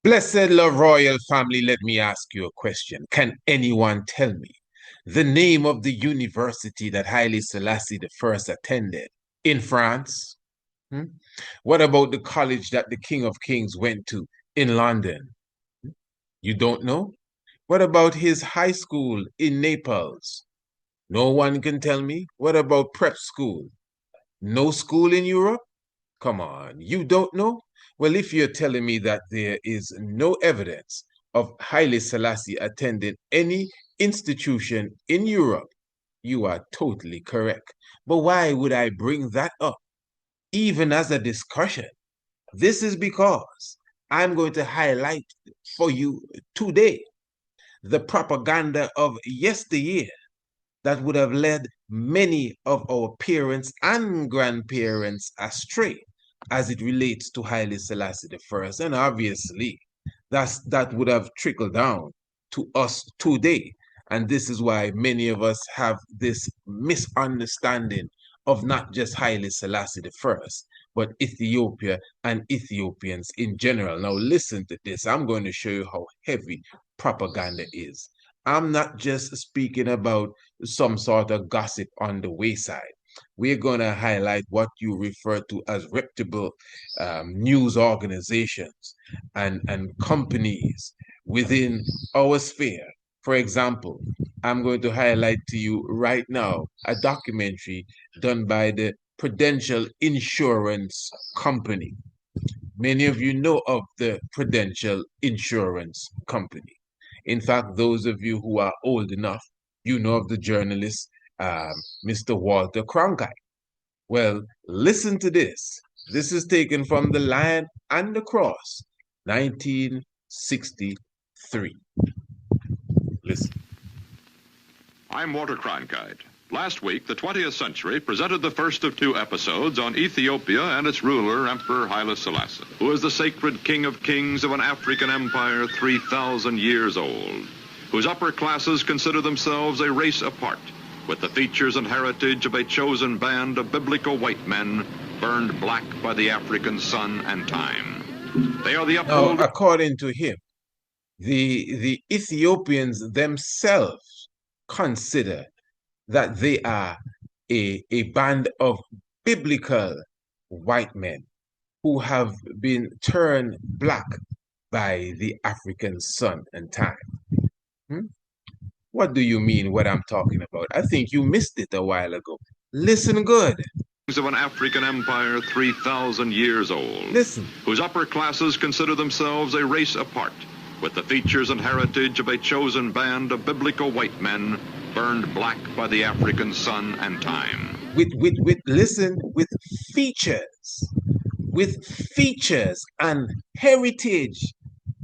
Blessed La Royal family, let me ask you a question. Can anyone tell me the name of the university that Haile Selassie the First attended in France? Hmm? What about the college that the King of Kings went to in London? You don't know? What about his high school in Naples? No one can tell me. What about prep school? No school in Europe? Come on, you don't know? Well, if you're telling me that there is no evidence of Haile Selassie attending any institution in Europe, you are totally correct. But why would I bring that up, even as a discussion? This is because I'm going to highlight for you today the propaganda of yesteryear that would have led many of our parents and grandparents astray as it relates to Haile Selassie the First. And obviously, that would have trickled down to us today. And this is why many of us have this misunderstanding of not just Haile Selassie the First, but Ethiopia and Ethiopians in general. Now, listen to this. I'm going to show you how heavy propaganda is. I'm not just speaking about some sort of gossip on the wayside. We're going to highlight what you refer to as reputable news organizations and companies within our sphere. For example, I'm going to highlight to you right now a documentary done by the Prudential Insurance Company. Many of you know of the Prudential Insurance Company. In fact, those of you who are old enough, you know of the journalist Mr. Walter Cronkite. Well, listen to this. This is taken from The Lion and the Cross, 1963. Listen. I'm Walter Cronkite. Last week, the 20th century presented the first of two episodes on Ethiopia and its ruler, Emperor Haile Selassie, who is the sacred king of kings of an African empire 3,000 years old, whose upper classes consider themselves a race apart, with the features and heritage of a chosen band of biblical white men burned black by the African sun and time. They are the Now, upholders. according to him, the Ethiopians themselves consider that they are a band of biblical white men who have been turned black by the African sun and time. Hmm? What do you mean what I'm talking about? I think you missed it a while ago. Listen good. Of an African empire 3,000 years old, Listen. whose upper classes consider themselves a race apart, with the features and heritage of a chosen band of biblical white men burned black by the African sun and time. Listen, with features and heritage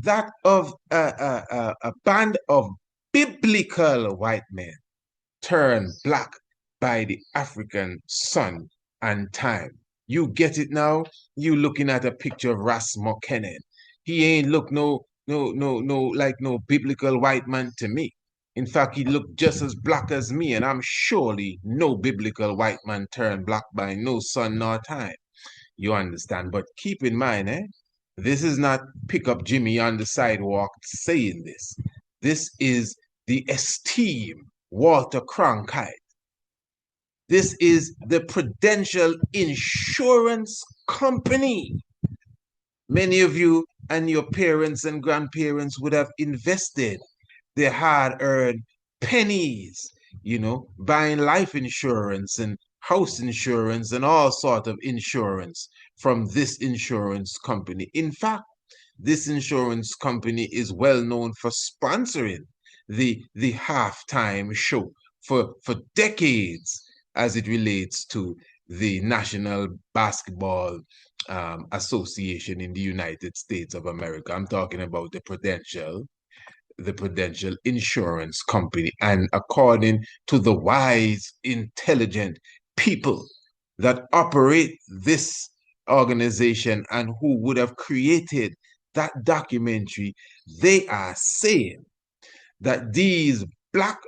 that of a band of biblical white men turned black by the African sun and time. You get it now? You looking at a picture of Ras Mokenen. He ain't look like no biblical white man to me. In fact, he looked just as black as me, and I'm surely no biblical white man turned black by no sun nor time. You understand? But keep in mind, this is not pick up Jimmy on the sidewalk saying this. This is the esteemed Walter Cronkite. This is the Prudential Insurance Company. Many of you and your parents and grandparents would have invested their hard-earned pennies, buying life insurance and house insurance and all sort of insurance from this insurance company. In fact, this insurance company is well known for sponsoring the halftime show for decades as it relates to the National Basketball Association in the United States of America. I'm talking about the Prudential Insurance Company. And according to the wise, intelligent people that operate this organization and who would have created that documentary, they are saying that these black,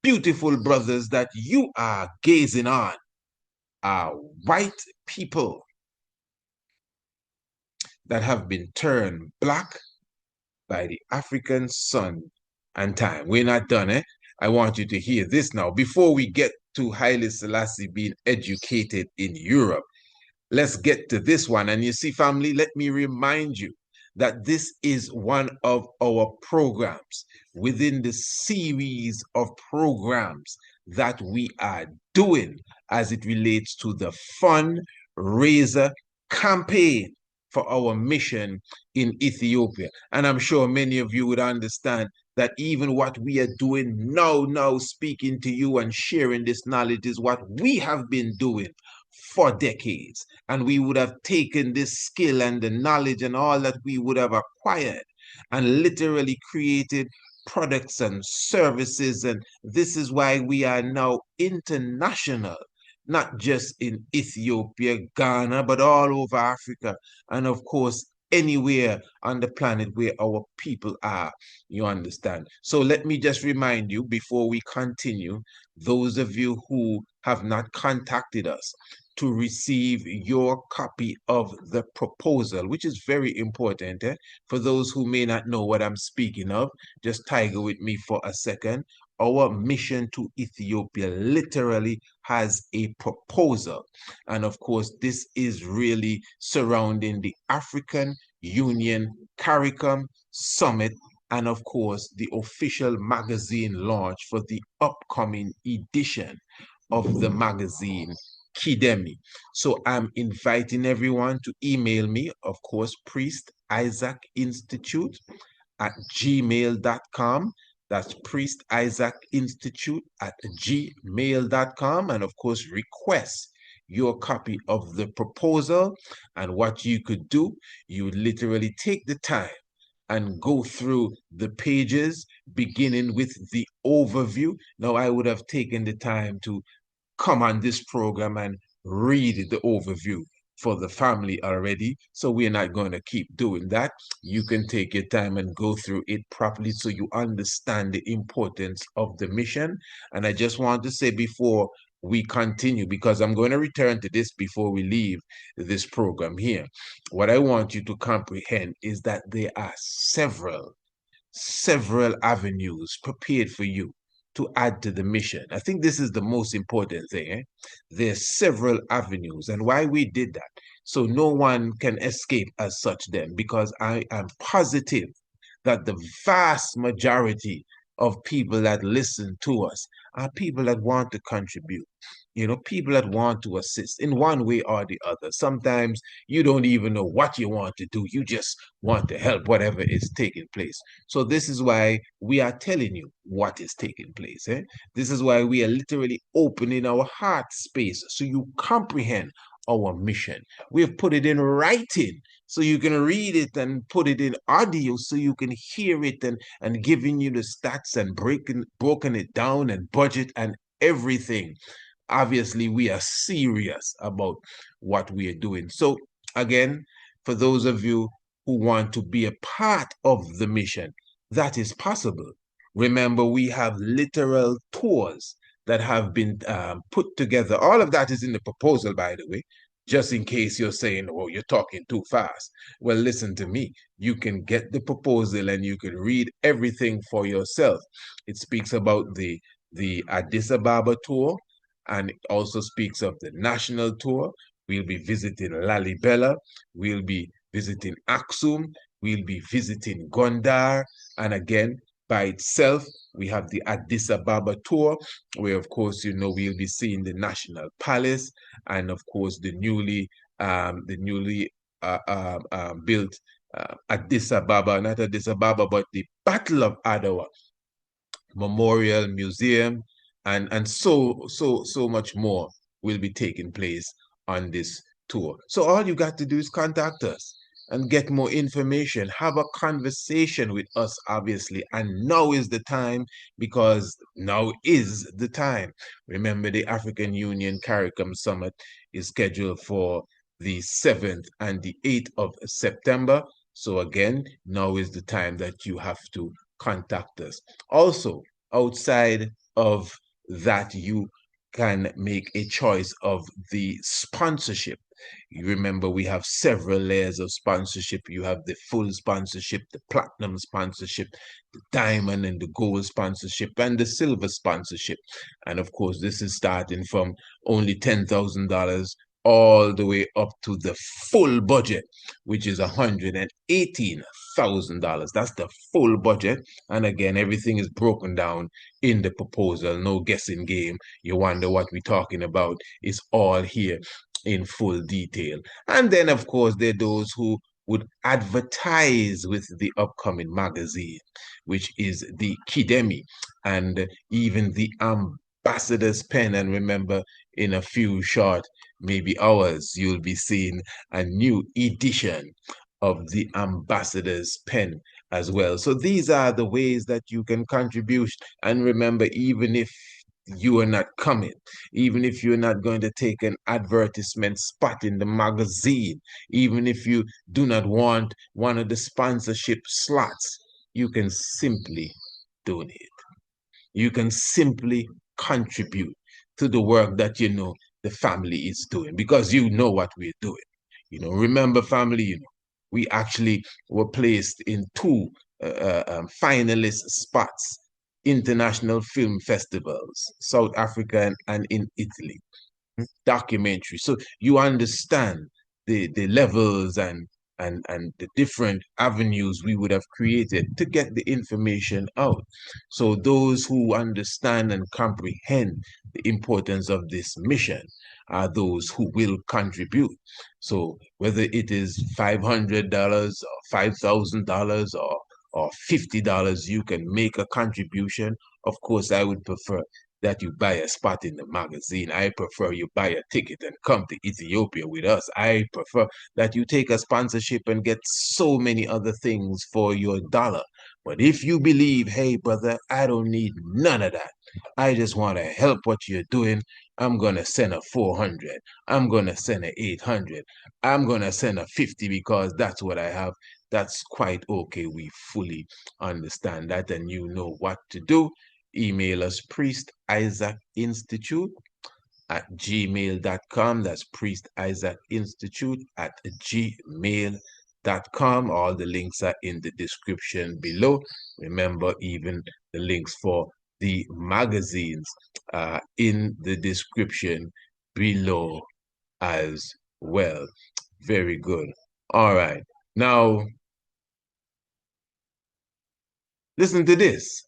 beautiful brothers that you are gazing on are white people that have been turned black by the African sun and time. We're not done, eh? I want you to hear this now. Before we get to Haile Selassie being educated in Europe, let's get to this one. And you see, family, let me remind you that this is one of our programs within the series of programs that we are doing as it relates to the fundraiser campaign for our mission in Ethiopia. And I'm sure many of you would understand that even what we are doing now, speaking to you and sharing this knowledge is what we have been doing for decades. And we would have taken this skill and the knowledge and all that we would have acquired and literally created products and services. And this is why we are now international, not just in Ethiopia, Ghana, but all over Africa. And of course, anywhere on the planet where our people are, you understand. So let me just remind you before we continue, those of you who have not contacted us to receive your copy of the proposal, which is very important. For those who may not know what I'm speaking of, just tiger with me for a second. Our mission to Ethiopia literally has a proposal. And of course, this is really surrounding the African Union CARICOM Summit and of course, the official magazine launch for the upcoming edition of the magazine Kidemi. So I'm inviting everyone to email me, of course, Priest Isaac Institute at gmail.com. That's Priest Isaac Institute at gmail.com. And of course, request your copy of the proposal. And what you could do, you would literally take the time and go through the pages, beginning with the overview. Now, I would have taken the time to come on this program and read the overview for the family already. So we're not going to keep doing that. You can take your time and go through it properly so you understand the importance of the mission. And I just want to say before we continue, because I'm going to return to this before we leave this program here, what I want you to comprehend is that there are several avenues prepared for you to add to the mission. I think this is the most important thing. There's several avenues, and why we did that, so no one can escape as such then, because I am positive that the vast majority of people that listen to us are people that want to contribute, people that want to assist in one way or the other. Sometimes you don't even know what you want to do. You just want to help whatever is taking place. So this is why we are telling you what is taking place. This is why we are literally opening our heart space so you comprehend our mission. We have put it in writing so you can read it, and put it in audio so you can hear it, and giving you the stats and broken it down and budget and everything. Obviously, we are serious about what we are doing. So again, for those of you who want to be a part of the mission, that is possible. Remember, we have literal tours that have been put together. All of that is in the proposal, by the way, just in case you're saying, oh, you're talking too fast. Well, listen to me. You can get the proposal and you can read everything for yourself. It speaks about the Addis Ababa tour, and it also speaks of the national tour. We'll be visiting Lalibela. We'll be visiting Aksum. We'll be visiting Gondar. And again, by itself, we have the Addis Ababa tour, where, of course, we'll be seeing the National Palace, and, of course, the newly built Addis Ababa, not Addis Ababa, but the Battle of Adwa Memorial Museum, and so much more will be taking place on this tour. So all you got to do is contact us and get more information, have a conversation with us, obviously. And now is the time, because now is the time. Remember, the African Union CARICOM Summit is scheduled for the 7th and the 8th of September. So again, now is the time that you have to contact us. Also, outside of that, you can make a choice of the sponsorship. You remember we have several layers of sponsorship. You have the full sponsorship, the platinum sponsorship, the diamond and the gold sponsorship, and the silver sponsorship. And of course, this is starting from only $10,000 all the way up to the full budget, which is $118,000. That's the full budget. And again, everything is broken down in the proposal. No guessing game. You wonder what we're talking about. It's all here in full detail. And then, of course, there are those who would advertise with the upcoming magazine, which is the Kidemi, and even the ambassador's pen. And remember, in a few short, maybe hours, you'll be seeing a new edition of the ambassador's pen as well. So these are the ways that you can contribute. And remember, even if you are not coming, even if you're not going to take an advertisement spot in the magazine, even if you do not want one of the sponsorship slots, you can simply donate. You can simply contribute to the work that you know the family is doing, because you know what we're doing. Remember, family, we actually were placed in two finalist spots, international film festivals, South Africa and in Italy, documentary. So you understand the levels and the different avenues we would have created to get the information out. So those who understand and comprehend the importance of this mission are those who will contribute. So whether it is $500 or $5,000 or $50, you can make a contribution. Of course, I would prefer that you buy a spot in the magazine. I prefer you buy a ticket and come to Ethiopia with us. I prefer that you take a sponsorship and get so many other things for your dollar. But if you believe, hey, brother, I don't need none of that. I just want to help what you're doing. I'm going to send a 400. I'm going to send a 800. I'm going to send a 50 because that's what I have. That's quite okay. We fully understand that, and you know what to do. Email us priestisaacinstitute@gmail.com. That's priestisaacinstitute@gmail.com. All the links are in the description below. Remember, even the links for the magazines are in the description below as well. Very good. All right. Now, listen to this.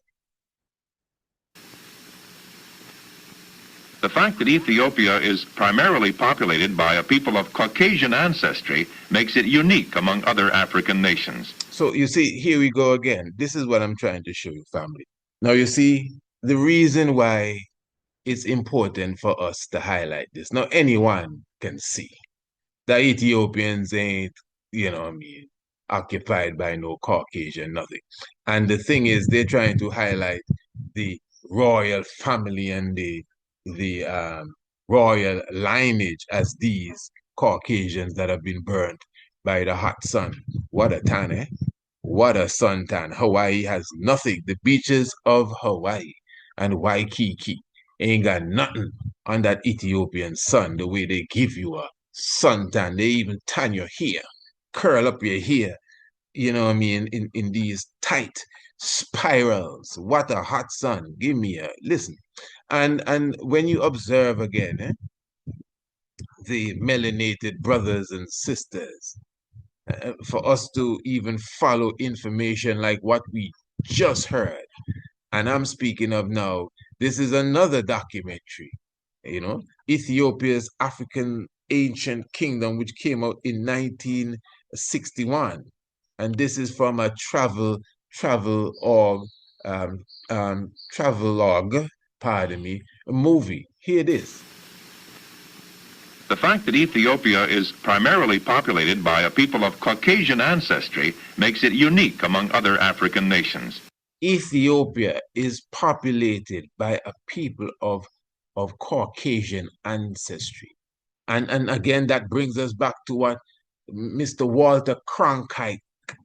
The fact that Ethiopia is primarily populated by a people of Caucasian ancestry makes it unique among other African nations. So you see, here we go again. This is what I'm trying to show you, family. Now you see, the reason why it's important for us to highlight this. Now anyone can see that Ethiopians ain't, occupied by no Caucasian, nothing. And the thing is, they're trying to highlight the royal family and the royal lineage as these Caucasians that have been burnt by the hot sun. What a tan, eh? What a suntan. Hawaii has nothing. The beaches of Hawaii and Waikiki ain't got nothing on that Ethiopian sun, the way they give you a suntan. They even tan your hair, curl up your hair, in these tight spirals. What a hot sun. Give me a listen. And when you observe again, the melanated brothers and sisters, for us to even follow information like what we just heard. And I'm speaking of now, this is another documentary, Ethiopia's African Ancient Kingdom, which came out in 1961. And this is from a travelogue, movie. Here it is. The fact that Ethiopia is primarily populated by a people of Caucasian ancestry makes it unique among other African nations. Ethiopia is populated by a people of Caucasian ancestry. And again, that brings us back to what Mr. Walter Cronkite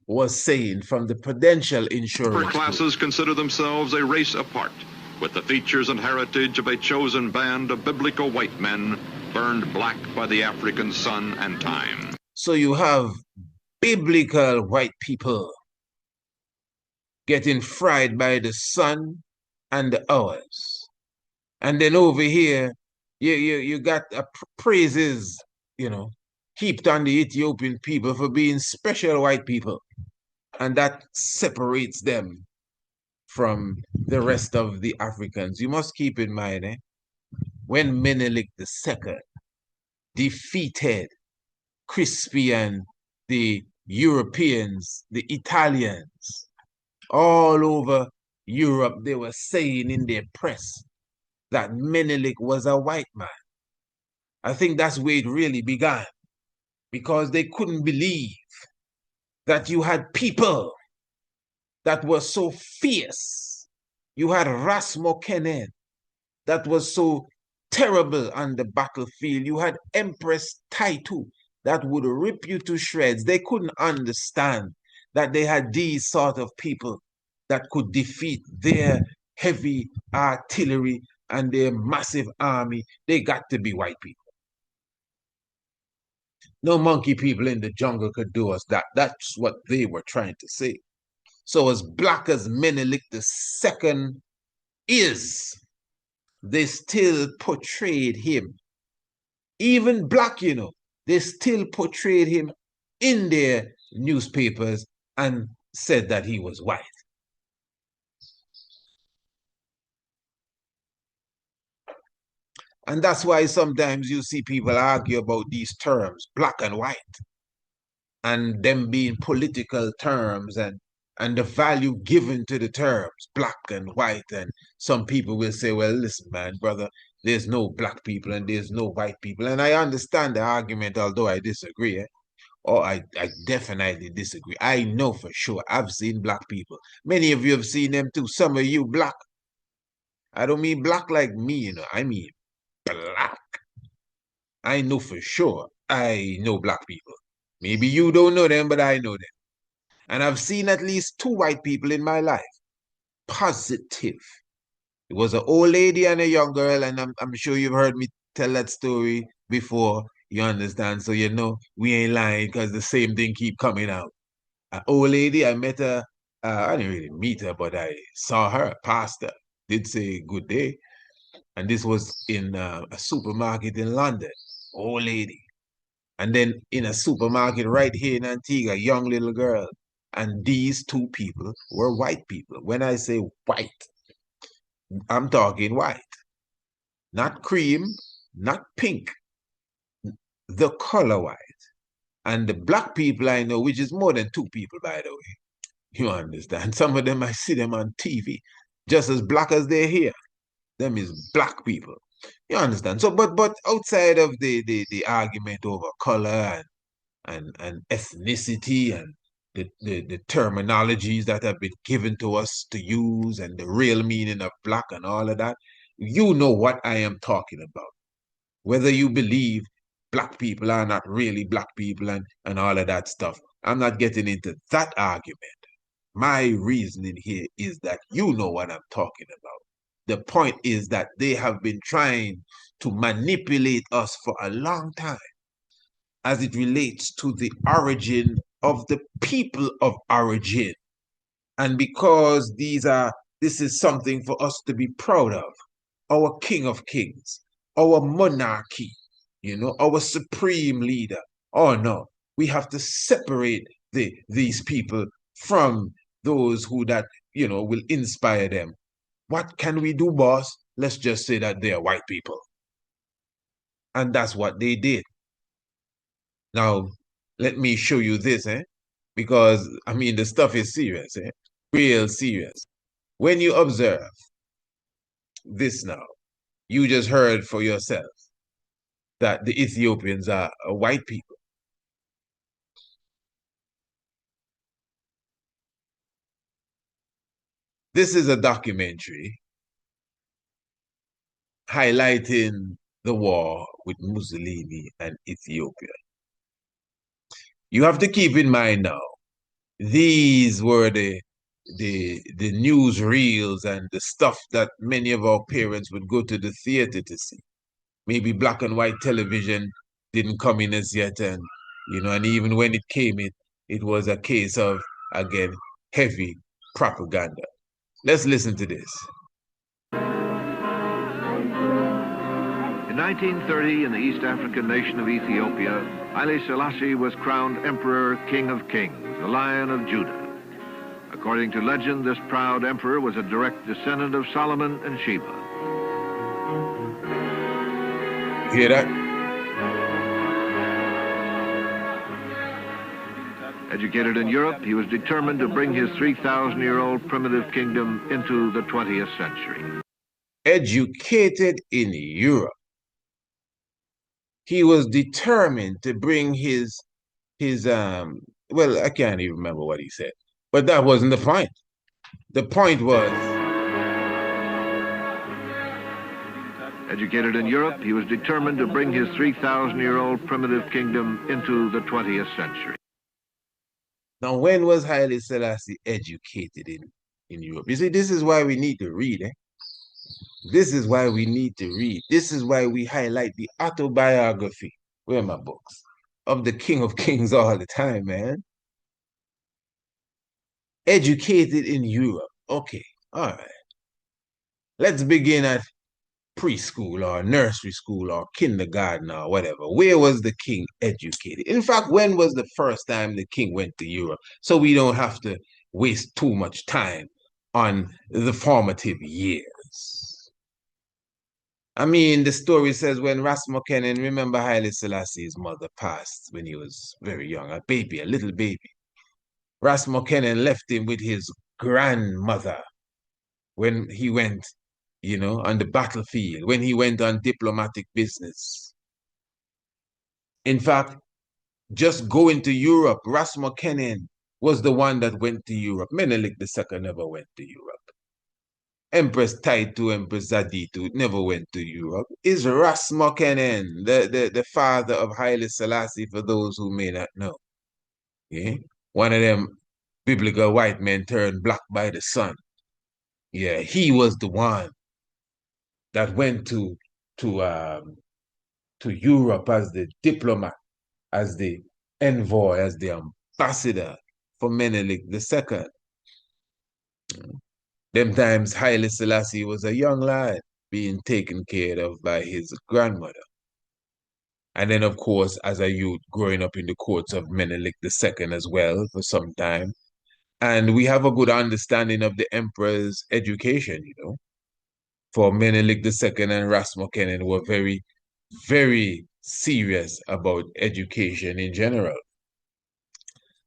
was saying from the Prudential Insurance. Upper classes consider themselves a race apart. with the features and heritage of a chosen band of biblical white men burned black by the African sun and time. So you have biblical white people getting fried by the sun and the hours. And then over here, you got praises, heaped on the Ethiopian people for being special white people. And that separates them from the rest of the Africans. You must keep in mind, when Menelik II defeated Crispy and the Europeans, the Italians, all over Europe, they were saying in their press that Menelik was a white man. I think that's where it really began, because they couldn't believe that you had people that were so fierce. You had Ras Mokenen that was so terrible on the battlefield. You had Empress Taitu that would rip you to shreds. They couldn't understand that they had these sort of people that could defeat their heavy artillery and their massive army. They got to be white people. No monkey people in the jungle could do us that. That's what they were trying to say. So as black as Menelik II is, they still portrayed him. Even black, they still portrayed him in their newspapers and said that he was white. And that's why sometimes you see people argue about these terms, black and white, and them being political terms and the value given to the terms, black and white. And some people will say, well, listen, man, brother, there's no black people and there's no white people. And I understand the argument, although I disagree. Or I definitely disagree. I know for sure I've seen black people. Many of you have seen them too. Some of you black. I don't mean black like me, I mean black. I know for sure I know black people. Maybe you don't know them, but I know them. And I've seen at least 2 white people in my life. Positive. It was an old lady and a young girl, and I'm sure you've heard me tell that story before. You understand? So we ain't lying, because the same thing keep coming out. An old lady, I met her. I didn't really meet her, but I saw her, passed her, did say good day. And this was in a supermarket in London. Old lady. And then in a supermarket right here in Antigua, a young little girl. And these 2 people were white people. When I say white, I'm talking white. Not cream, not pink. The color white. And the black people I know, which is more than 2 people, by the way. You understand? Some of them, I see them on TV, just as black as they're here. Them is black people. You understand? So, but outside of the argument over color and ethnicity and the terminologies that have been given to us to use and the real meaning of black and all of that, you know what I am talking about. Whether you believe black people are not really black people and all of that stuff. I'm not getting into that argument. My reasoning here is that you know what I'm talking about. The point is that they have been trying to manipulate us for a long time as it relates to the origin of the people of origin. And because this is something for us to be proud of, our King of Kings, our monarchy, our supreme leader. Oh no, we have to separate these people from those who will inspire them. What can we do, boss? Let's just say that they are white people. And that's what they did. Now, let me show you this, because, the stuff is serious, real serious. When you observe this now, you just heard for yourself that the Ethiopians are white people. This is a documentary highlighting the war with Mussolini and Ethiopia. You have to keep in mind now, these were the the newsreels and the stuff that many of our parents would go to the theater to see. Maybe black and white television didn't come in as yet, and even when it came in, it was a case of, again, heavy propaganda. Let's listen to this. In 1930, in the East African nation of Ethiopia, Haile Selassie was crowned Emperor, King of Kings, the Lion of Judah. According to legend, this proud emperor was a direct descendant of Solomon and Sheba. Hear that? Educated in Europe, he was determined to bring his 3,000-year-old primitive kingdom into the 20th century. Educated in Europe. He was determined to bring his well, I can't even remember what he said, but that wasn't the point. The point was, educated in Europe, he was determined to bring his 3,000-year-old primitive kingdom into the 20th century. Now, when was Haile Selassie educated in Europe? You see, this is why we need to read, eh? This is why we need to read. This is why we highlight the autobiography, where are my books, of the King of Kings all the time, man. Educated in Europe. Okay, all right. Let's begin at preschool or nursery school or kindergarten or whatever. Where was the king educated? In fact, when was the first time the king went to Europe? So we don't have to waste too much time on the formative years. I mean, the story says when Rasmussen, remember Haile Selassie's mother passed when he was very young, a baby, a little baby. Rasmussen left him with his grandmother when he went, on the battlefield, when he went on diplomatic business. In fact, just going to Europe, Rasmussen was the one that went to Europe. Menelik II never went to Europe. Empress Taitu, Empress Zaditu never went to Europe. It's Rasmussen, the father of Haile Selassie, for those who may not know. Yeah? One of them biblical white men turned black by the sun. Yeah, he was the one that went to Europe as the diplomat, as the envoy, as the ambassador for Menelik II. Them times Haile Selassie was a young lad being taken care of by his grandmother. And then, of course, as a youth, growing up in the courts of Menelik II as well for some time. And we have a good understanding of the emperor's education, For Menelik II and Rasmussen were very, very serious about education in general.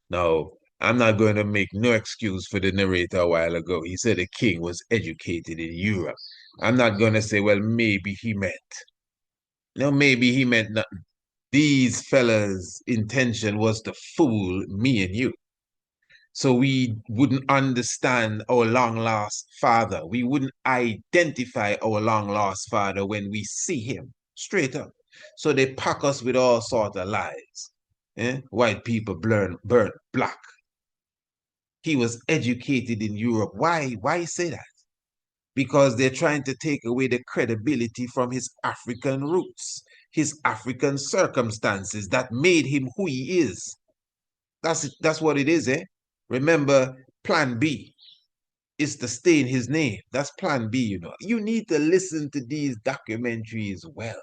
Now, I'm not going to make no excuse for the narrator a while ago. He said the king was educated in Europe. I'm not going to say, well, maybe he meant. No, maybe he meant nothing. These fellas' intention was to fool me and you. So we wouldn't understand our long-lost father. We wouldn't identify our long-lost father when we see him, straight up. So they pack us with all sorts of lies. White people burnt black. He was educated in Europe. Why say that? Because they're trying to take away the credibility from his African roots, his African circumstances that made him who he is. That's what it is, eh? Remember, plan B is to stay in his name. That's plan B, You need to listen to these documentaries well.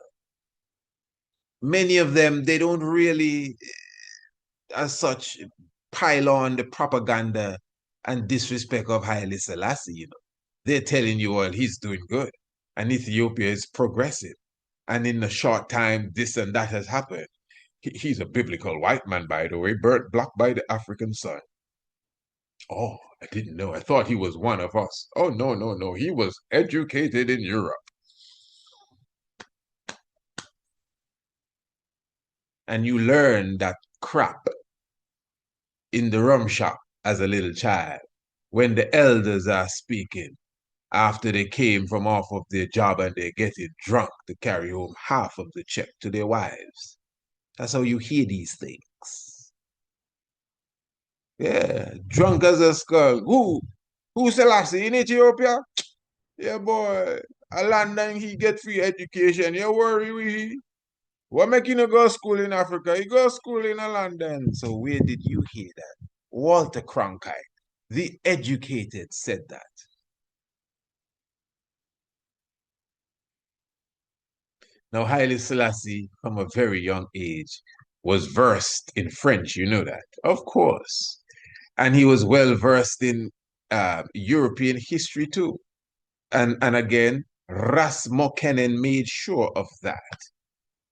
Many of them, they don't really, as such, pile on the propaganda and disrespect of Haile Selassie, They're telling you, well, he's doing good. And Ethiopia is progressive. And in a short time, this and that has happened. He's a biblical white man, by the way, burnt black by the African sun. Oh, I didn't know. I thought he was one of us. Oh, no. He was educated in Europe. And you learn that crap in the rum shop as a little child when the elders are speaking after they came from off of their job and they're getting drunk to carry home half of the check to their wives. That's how you hear these things. Yeah, drunk as a skull. Who Who Selassie in Ethiopia? Yeah, boy. A London, he get free education. You worry, we. What make you no go school in Africa? You go school in London. So where did you hear that? Walter Cronkite, the educated, said that. Now, Haile Selassie, from a very young age, was versed in French. You know that, of course. And he was well versed in European history too. And again, Ras Mokenen made sure of that.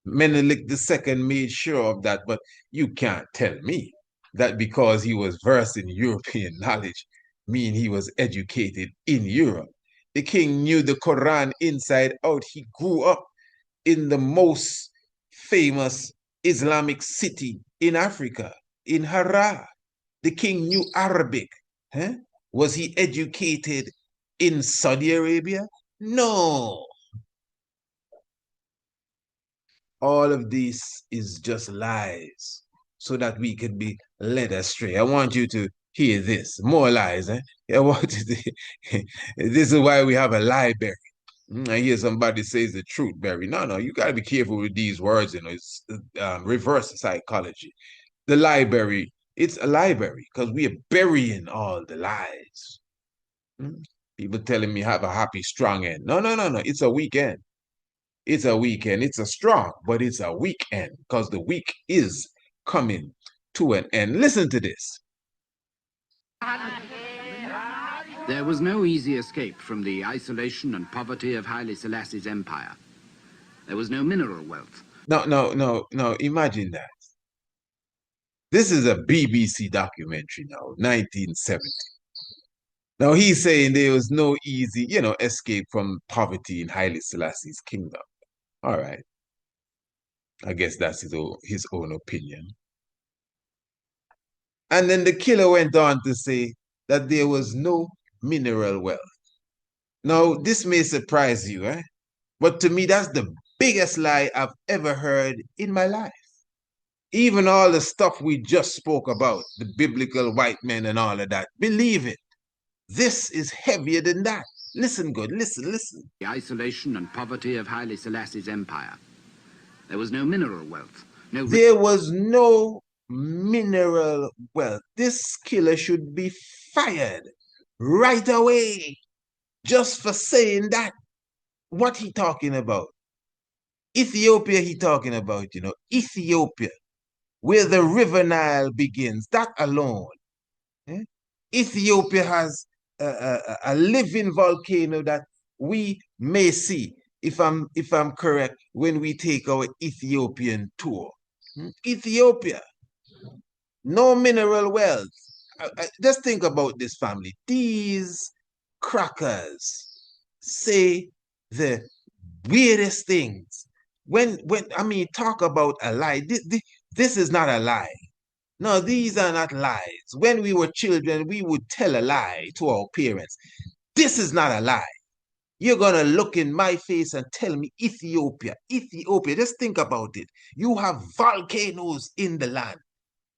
Menelik II made sure of that, but you can't tell me that because he was versed in European knowledge, mean he was educated in Europe. The king knew the Quran inside out. He grew up in the most famous Islamic city in Africa, in Harare. The king knew Arabic. Huh? Was he educated in Saudi Arabia? No. All of this is just lies so that we can be led astray. I want you to hear this. More lies. Eh? I want you to, this is why we have a library. I hear somebody says the truth, Barry. No, you got to be careful with these words. You know, it's reverse psychology. The library, it's a library because we are burying all the lies. People telling me have a happy, strong end. No. It's a weekend. It's a weekend. It's a strong, but it's a weekend because the week is coming to an end. Listen to this. There was no easy escape from the isolation and poverty of Haile Selassie's empire. There was no mineral wealth. No. Imagine that. This is a BBC documentary now, 1970. Now he's saying there was no easy, escape from poverty in Haile Selassie's kingdom. All right. I guess that's his own opinion. And then the killer went on to say that there was no mineral wealth. Now, this may surprise you, eh? But to me, that's the biggest lie I've ever heard in my life. Even all the stuff we just spoke about, the biblical white men and all of that, believe it. This is heavier than that. Listen good, listen. The isolation and poverty of Haile Selassie's empire. There was no mineral wealth. There was no mineral wealth. This killer should be fired right away just for saying that. What he talking about? Ethiopia he talking about, Ethiopia, where the River Nile begins, that alone. Ethiopia has a living volcano that we may see, if I'm correct, when we take our Ethiopian tour. Ethiopia, no mineral wealth. Just think about this, family. These crackers say the weirdest things. When talk about a lie. This is not a lie. No, these are not lies. When we were children, we would tell a lie to our parents. This is not a lie. You're going to look in my face and tell me Ethiopia. Just think about it. You have volcanoes in the land.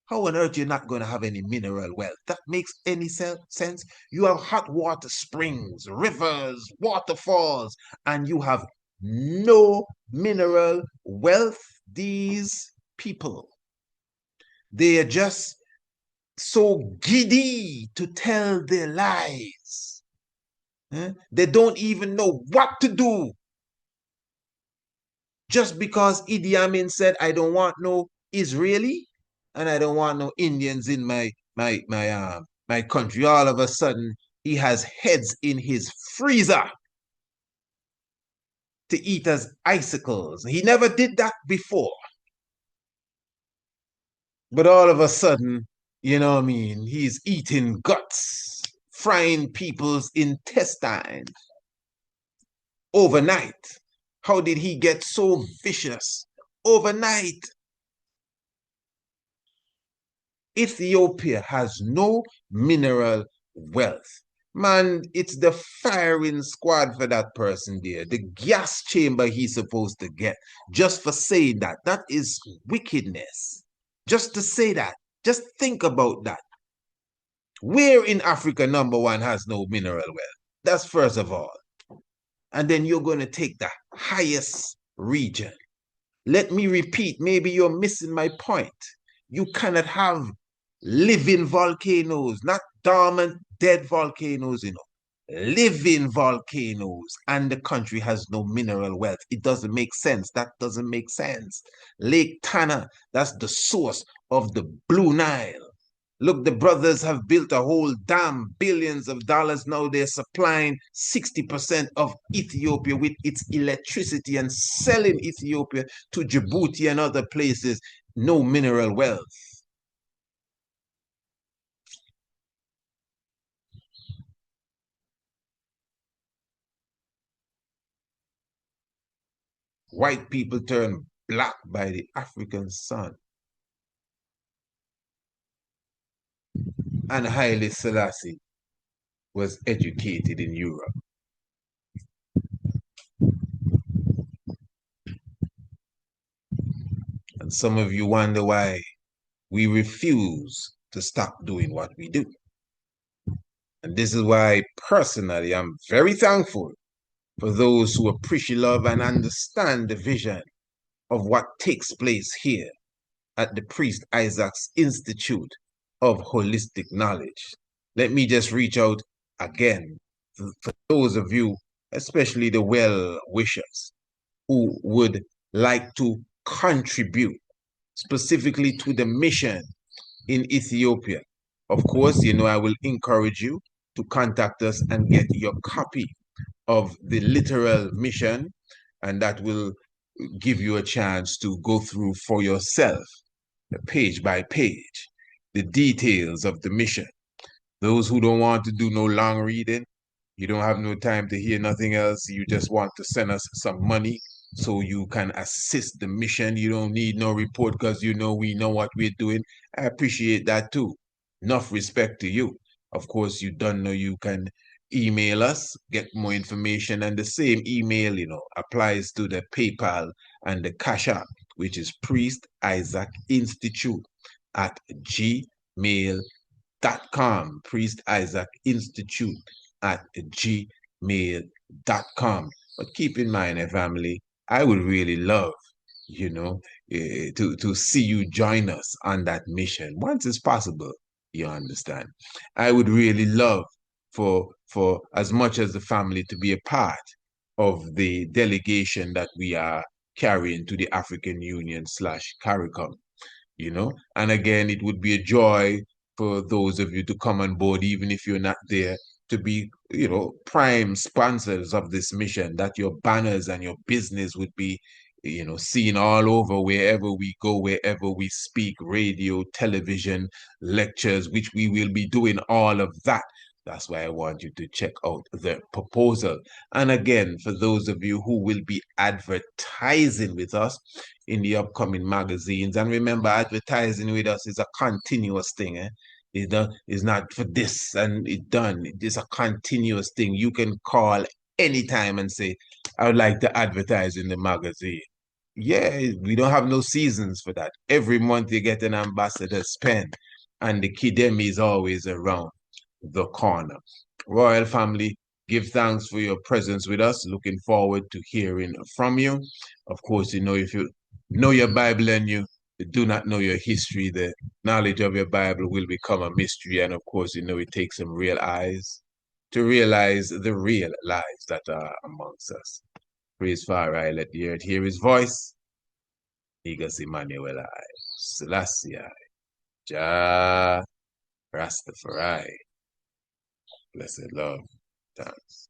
How on earth you're not going to have any mineral wealth? That makes any sense? You have hot water springs, rivers, waterfalls, and you have no mineral wealth. These people, they are just so giddy to tell their lies. They don't even know what to do. Just because Idi Amin said, I don't want no Israeli and I don't want no Indians in my country. All of a sudden, he has heads in his freezer to eat as icicles. He never did that before. But all of a sudden, he's eating guts, frying people's intestines overnight. How did he get so vicious overnight? Ethiopia has no mineral wealth. Man, it's the firing squad for that person there. The gas chamber he's supposed to get just for saying that. That is wickedness. Just to say that. Just think about that. Where in Africa, number one, has no mineral wealth? That's first of all. And then you're going to take the highest region. Let me repeat, maybe you're missing my point. You cannot have living volcanoes, not dormant, dead volcanoes, living volcanoes, and the country has no mineral wealth. It doesn't make sense. That doesn't make sense. Lake Tana, that's the source of the Blue Nile. Look, the brothers have built a whole dam, billions of dollars. Now they're supplying 60% of Ethiopia with its electricity and selling Ethiopia to Djibouti and other places. No mineral wealth. White people turn black by the African sun. And Haile Selassie was educated in Europe. And some of you wonder why we refuse to stop doing what we do. And this is why, personally, I'm very thankful for those who appreciate, love, and understand the vision of what takes place here at the Priest Isaac's Institute of Holistic Knowledge. Let me just reach out again for those of you, especially the well-wishers, who would like to contribute specifically to the mission in Ethiopia. Of course, I will encourage you to contact us and get your copy of the literal mission, and that will give you a chance to go through for yourself, page by page, the details of the mission. Those who don't want to do no long reading, you don't have no time to hear nothing else, you just want to send us some money so you can assist the mission. You don't need no report because we know what we're doing. I appreciate that too. Enough respect to you. Of course, you don't know you can email us, get more information, and the same email, applies to the PayPal and the Cash App, which is Priest Isaac Institute at gmail.com. Priest Isaac Institute at gmail.com. But keep in mind, family, I would really love, to see you join us on that mission once it's possible. You understand? I would really love for as much as the family to be a part of the delegation that we are carrying to the African Union / CARICOM. And again, it would be a joy for those of you to come on board, even if you're not there, to be, prime sponsors of this mission, that your banners and your business would be, seen all over wherever we go, wherever we speak, radio, television, lectures, which we will be doing all of that. That's why I want you to check out the proposal. And again, for those of you who will be advertising with us in the upcoming magazines, and remember, advertising with us is a continuous thing. It's not for this and it done. It is a continuous thing. You can call anytime and say, I would like to advertise in the magazine. Yeah, we don't have no seasons for that. Every month you get an ambassador spend, and the Kidemi is always around the corner. Royal family, give thanks for your presence with us. Looking forward to hearing from you. Of course, if you know your Bible and you do not know your history, the knowledge of your Bible will become a mystery. And of course, it takes some real eyes to realize the real lives that are amongst us. Praise Father, let the earth hear his voice. Igas Emmanuel, Selassie, Jah Rastafari. Blessed love. Thanks.